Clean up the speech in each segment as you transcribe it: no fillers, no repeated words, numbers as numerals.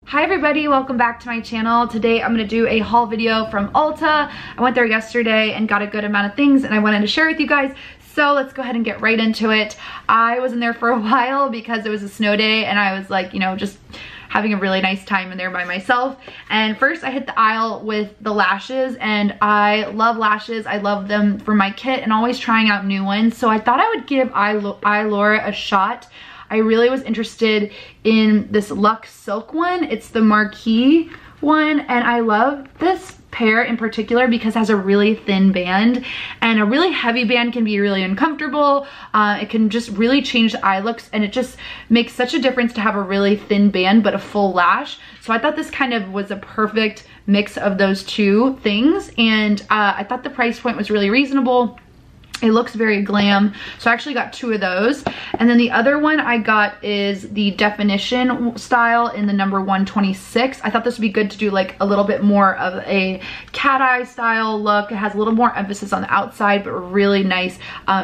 Hi everybody, welcome back to my channel. Today I'm going to do a haul video from Ulta. I went there yesterday and got a good amount of things and I wanted to share with you guys. So let's go ahead and get right into it. I was in there for a while because it was a snow day and I was like, you know, just having a really nice time in there by myself. And first I hit the aisle with the lashes, and I love lashes. I love them for my kit and always trying out new ones. So I thought I would give Eyeliner a shot. I really was interested in this Luxe Silk one. It's the Marquee one, and I love this pair in particular because it has a really thin band, and a really heavy band can be really uncomfortable. It can just really change the eye looks, and it just makes such a difference to have a really thin band but a full lash. So I thought this kind of was a perfect mix of those two things, and I thought the price point was really reasonable. It looks very glam, so I actually got two of those. And then the other one I got is the Definition style in the number 126. I thought this would be good to do like a little bit more of a cat eye style look. It has a little more emphasis on the outside, but a really nice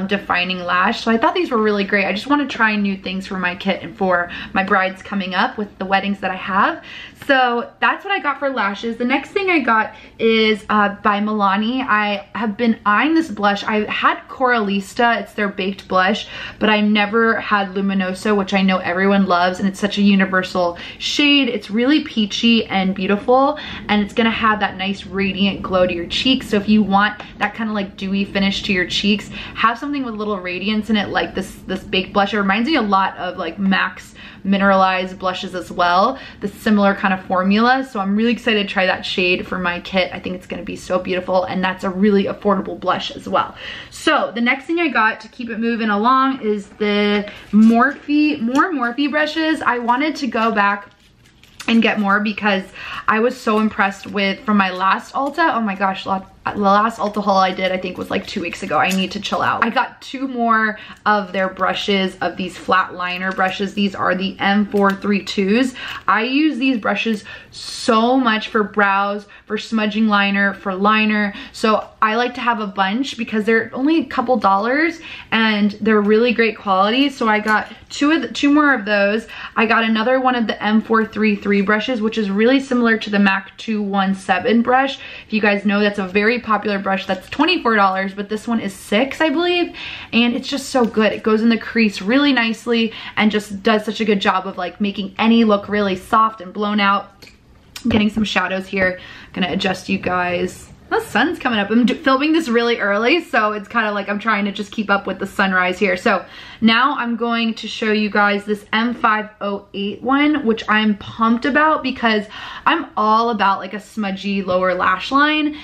defining lash. So I thought these were really great. I just want to try new things for my kit and for my brides coming up with the weddings that I have. So that's what I got for lashes. The next thing I got is by Milani. I have been eyeing this blush. I had Coralista, it's their baked blush, but I never had Luminosa, which I know everyone loves, and it's such a universal shade. It's really peachy and beautiful, and it's gonna have that nice radiant glow to your cheeks. So if you want that kind of like dewy finish to your cheeks, have something with a little radiance in it like this baked blush. It reminds me a lot of like MAC's mineralized blushes as well, the similar kind of formula. So I'm really excited to try that shade for my kit. I think it's going to be so beautiful, and that's a really affordable blush as well. So the next thing I got to keep it moving along is the Morphe brushes. I wanted to go back and get more because I was so impressed with, from my last Ulta, oh my gosh, the last Ulta haul I did I think was like 2 weeks ago. I need to chill out. I got two more of their brushes, of these flat liner brushes. These are the M432s. I use these brushes so much for brows, for smudging liner, for liner. So I like to have a bunch because they're only a couple dollars and they're really great quality. So I got two more of those. I got another one of the M433 brushes, which is really similar to the MAC 217 brush. If you guys know, that's a very popular brush that's $24, but this one is $6, I believe, and it's just so good. It goes in the crease really nicely and just does such a good job of like making any look really soft and blown out. I'm getting some shadows here. I'm gonna adjust you guys. The sun's coming up. I'm filming this really early, so it's kind of like I'm trying to just keep up with the sunrise here. So now I'm going to show you guys this M508 one, which I'm pumped about because I'm all about like a smudgy lower lash line.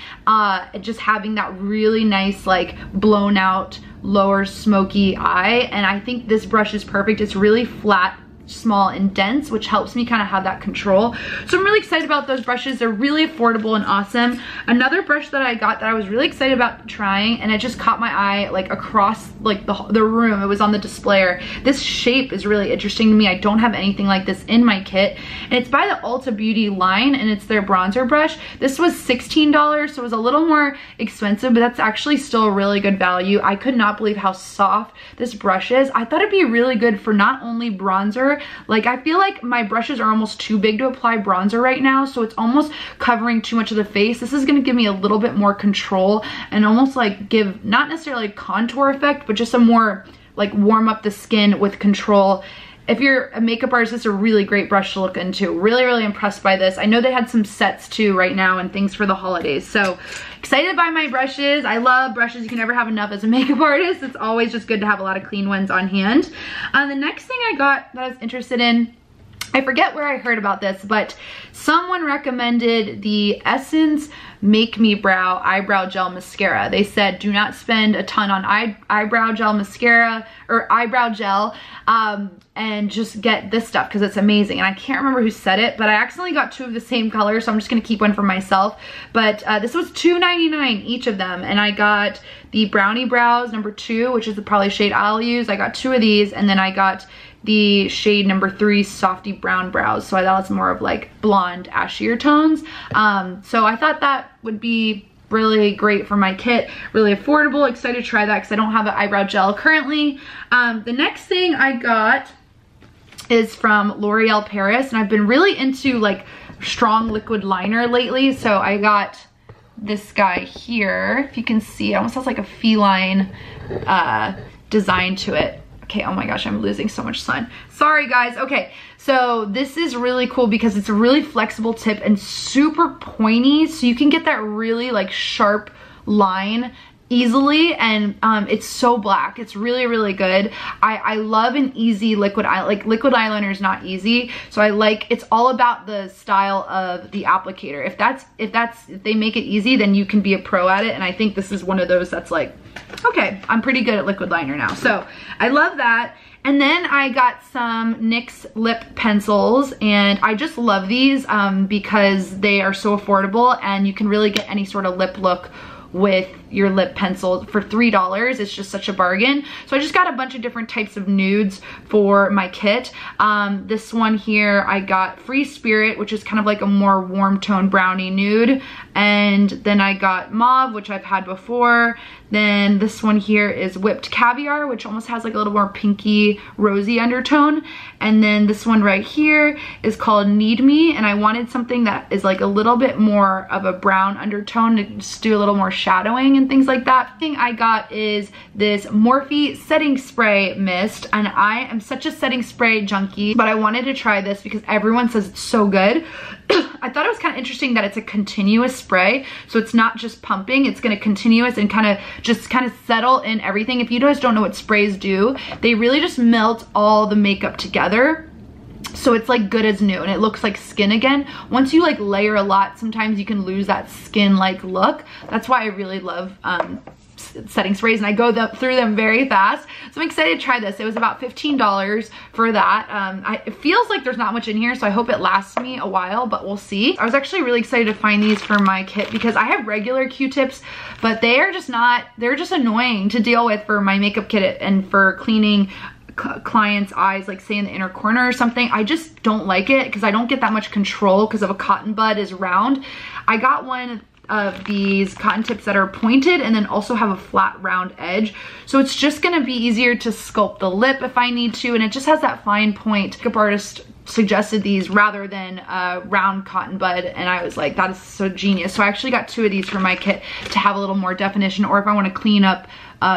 Just having that really nice like blown out lower smoky eye, and I think this brush is perfect. It's really flat, small and dense, which helps me kind of have that control. So I'm really excited about those brushes. They're really affordable and awesome. Another brush that I got that I was really excited about trying, and it just caught my eye like across like the room. It was on the displayer. This shape is really interesting to me. I don't have anything like this in my kit, and it's by the Ulta Beauty line, and it's their bronzer brush. This was $16, so it was a little more expensive, but that's actually still a really good value. I could not believe how soft this brush is. I thought it'd be really good for not only bronzer. Like, I feel like my brushes are almost too big to apply bronzer right now, so it's almost covering too much of the face. This is going to give me a little bit more control and almost like give not necessarily a contour effect, but just a more like warm up the skin with control. If you're a makeup artist, it's a really great brush to look into. Really, really impressed by this. I know they had some sets too right now and things for the holidays. So excited by my brushes. I love brushes. You can never have enough as a makeup artist. It's always just good to have a lot of clean ones on hand. The next thing I got that I was interested in, I forget where I heard about this, but someone recommended the Essence Make Me Brow Eyebrow Gel Mascara. They said do not spend a ton on eyebrow gel mascara or eyebrow gel, and just get this stuff because it's amazing. And I can't remember who said it, but I accidentally got two of the same color, so I'm just gonna keep one for myself. But this was $2.99 each of them, and I got the Brownie Brows number 2, which is the probably shade I'll use. I got 2 of these, and then I got the shade number 3 Softy Brown Brows. So I thought it's more of like blonde, ashier tones. So I thought that would be really great for my kit, really affordable. Excited to try that because I don't have an eyebrow gel currently. The next thing I got is from L'Oreal Paris, and I've been really into like strong liquid liner lately, so I got this guy here. If you can see, it almost has like a feline design to it. Okay, oh my gosh, I'm losing so much sun. Sorry guys. Okay, so this is really cool because it's a really flexible tip and super pointy, so you can get that really like sharp line easily, and it's so black. It's really, really good. I love an easy liquid eye. Like liquid eyeliner is not easy, so I like, it's all about the style of the applicator. If they make it easy, then you can be a pro at it, and I think this is one of those that's like, okay, I'm pretty good at liquid liner now. So I love that. And then I got some NYX lip pencils, and I just love these because they are so affordable, and you can really get any sort of lip look with your lip pencil for $3. It's just such a bargain. So I just got a bunch of different types of nudes for my kit. This one here, I got Free Spirit, which is kind of like a more warm tone brownie nude. And then I got Mauve, which I've had before. Then this one here is Whipped Caviar, which almost has like a little more pinky rosy undertone. And then this one right here is called Need Me, and I wanted something that is like a little bit more of a brown undertone to just do a little more shadowing and things like that. The thing I got is this Morphe setting spray mist, and I am such a setting spray junkie, but I wanted to try this because everyone says it's so good. I thought it was kind of interesting that it's a continuous spray, so it's not just pumping, it's gonna continuous and kind of settle in everything. If you guys don't know what sprays do, they really just melt all the makeup together. So it's like good as new, and it looks like skin again. Once you like layer a lot, sometimes you can lose that skin-like look. That's why I really love setting sprays, and I go through them very fast. So I'm excited to try this. It was about $15 for that. It feels like there's not much in here, so I hope it lasts me a while, but we'll see. I was actually really excited to find these for my kit because I have regular Q-tips, but they are just not, they're just annoying to deal with for my makeup kit and for cleaning clients' eyes, like say in the inner corner or something. I just don't like it because I don't get that much control because of a cotton bud is round. I got one of these cotton tips that are pointed and then also have a flat round edge, so it's just gonna be easier to sculpt the lip if I need to, and it just has that fine point. Makeup artist suggested these rather than round cotton bud, and I was like, that is so genius. So I actually got 2 of these for my kit to have a little more definition, or if I want to clean up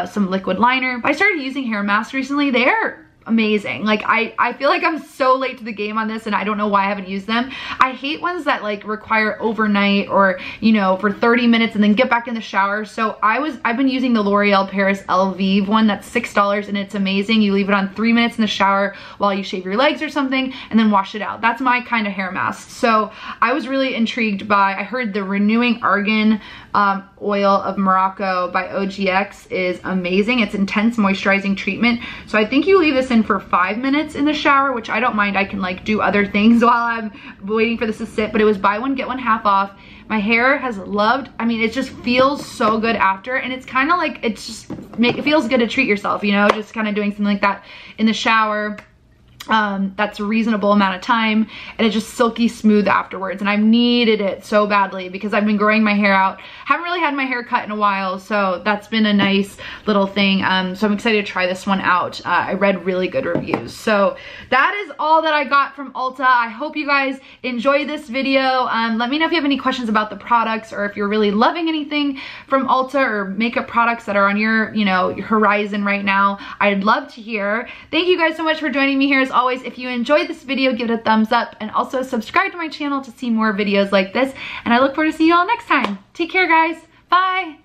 some liquid liner. I started using hair masks recently. They're amazing. Like I feel like I'm so late to the game on this, and I don't know why I haven't used them. I hate ones that like require overnight, or you know, for 30 minutes and then get back in the shower. So I've been using the L'Oreal Paris Elvive one that's $6, and it's amazing. You leave it on 3 minutes in the shower while you shave your legs or something, and then wash it out. That's my kind of hair mask. So I was really intrigued by, I heard the Renewing Argan Oil of Morocco by OGX is amazing. It's intense moisturizing treatment. So I think you leave this in for 5 minutes in the shower, which I don't mind. I can like do other things while I'm waiting for this to sit, but it was buy one get one half off. My hair has loved, I mean, it just feels so good after, and it's kind of like, it's just, it feels good to treat yourself, you know, just kind of doing something like that in the shower. That's a reasonable amount of time, and it's just silky smooth afterwards, and I've needed it so badly because I've been growing my hair out. Haven't really had my hair cut in a while, so that's been a nice little thing. So I'm excited to try this one out. I read really good reviews. So that is all that I got from Ulta. I hope you guys enjoyed this video. Let me know if you have any questions about the products, or if you're really loving anything from Ulta or makeup products that are on your, you know, your horizon right now. I'd love to hear. Thank you guys so much for joining me here. As always, if you enjoyed this video, give it a thumbs up, and also subscribe to my channel to see more videos like this, and I look forward to seeing you all next time. Take care, guys. Bye.